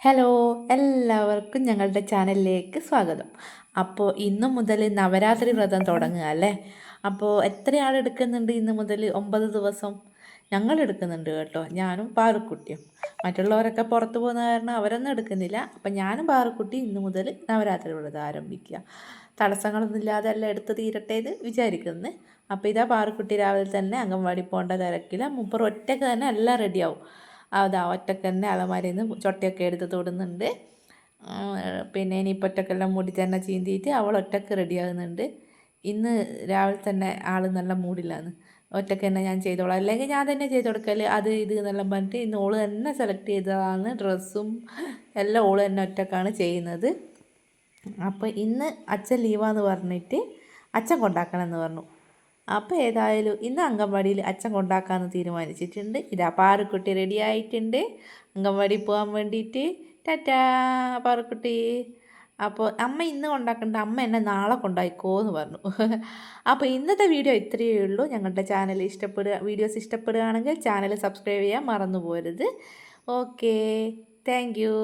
Hello, എല്ലാവർക്കും ഞങ്ങളുടെ ചാനലിലേക്ക് സ്വാഗതം. അപ്പോൾ ഇന്നു മുതൽ നവരാത്രി വ്രതം തുടങ്ങുക അല്ലേ? അപ്പോൾ എത്ര ആൾ എടുക്കുന്നുണ്ട് ഇന്ന് മുതൽ 9 ദിവസം? ഞങ്ങൾ എടുക്കുന്നുണ്ട് കേട്ടോ, ഞാനും പാറുക്കുട്ടിയും. മറ്റുള്ളവരൊക്കെ പുറത്ത് പോകുന്ന കാരണം അവരൊന്നും എടുക്കുന്നില്ല. അപ്പം ഞാനും പാറുക്കുട്ടി ഇന്ന് മുതൽ നവരാത്രി വ്രതം ആരംഭിക്കുക. തടസ്സങ്ങളൊന്നും ഇല്ലാതെ എല്ലാം എടുത്ത് തീരട്ടെ എന്ന് വിചാരിക്കുന്നു. അപ്പോൾ ഇതാ പാറുക്കുട്ടി രാവിലെ തന്നെ അംഗൻവാടി പോകേണ്ട തിരക്കില്ല. മൂപ്പർ ഒറ്റയ്ക്ക് തന്നെ എല്ലാം റെഡിയാവും. അതാ ഒറ്റയ്ക്ക് തന്നെ അലമാരിയിൽ നിന്ന് ചൊട്ടയൊക്കെ എടുത്ത് തൊടുന്നുണ്ട്. പിന്നെ ഇനിയിപ്പോൾ ഒറ്റക്കെല്ലാം മുടി തന്നെ ചീന്തിയിട്ട് അവൾ ഒറ്റയ്ക്ക് റെഡിയാകുന്നുണ്ട്. ഇന്ന് രാവിലെ തന്നെ ആൾ നല്ല മൂഡിലാണ്. ഒറ്റയ്ക്ക് തന്നെ ഞാൻ ചെയ്തോളാം, അല്ലെങ്കിൽ ഞാൻ തന്നെ ചെയ്ത് കൊടുക്കൽ അത് ഇത് എന്നെല്ലാം പറഞ്ഞിട്ട് ഇന്ന് ഓള് തന്നെ സെലക്ട് ചെയ്തതാണ് ഡ്രസ്സും എല്ലാം. ഓള് തന്നെ ഒറ്റക്കാണ് ചെയ്യുന്നത്. അപ്പോൾ ഇന്ന് അച്ഛൻ ലീവാന്ന് പറഞ്ഞിട്ട് അച്ഛൻ കൊണ്ടാക്കണം എന്ന് പറഞ്ഞു. അപ്പോൾ ഏതായാലും ഇന്ന് അംഗൻവാടിയിൽ അച്ഛൻ കൊണ്ടാക്കാമെന്ന് തീരുമാനിച്ചിട്ടുണ്ട്. ഇതാ പാറുക്കുട്ടി റെഡി ആയിട്ടുണ്ട് അംഗൻവാടി പോകാൻ വേണ്ടിയിട്ട്. ടാറ്റാ പാറുക്കുട്ടി. അപ്പോൾ അമ്മ ഇന്ന് കൊണ്ടാക്കണ്ട, അമ്മ എന്നെ നാളെ കൊണ്ടായിക്കോ എന്ന് പറഞ്ഞു. അപ്പോൾ ഇന്നത്തെ വീഡിയോ ഇത്രയേ ഉള്ളൂ. ഞങ്ങളുടെ ചാനൽ വീഡിയോസ് ഇഷ്ടപ്പെടുകയാണെങ്കിൽ ചാനൽ സബ്സ്ക്രൈബ് ചെയ്യാൻ മറന്നു പോരുത്. Okay, thank you.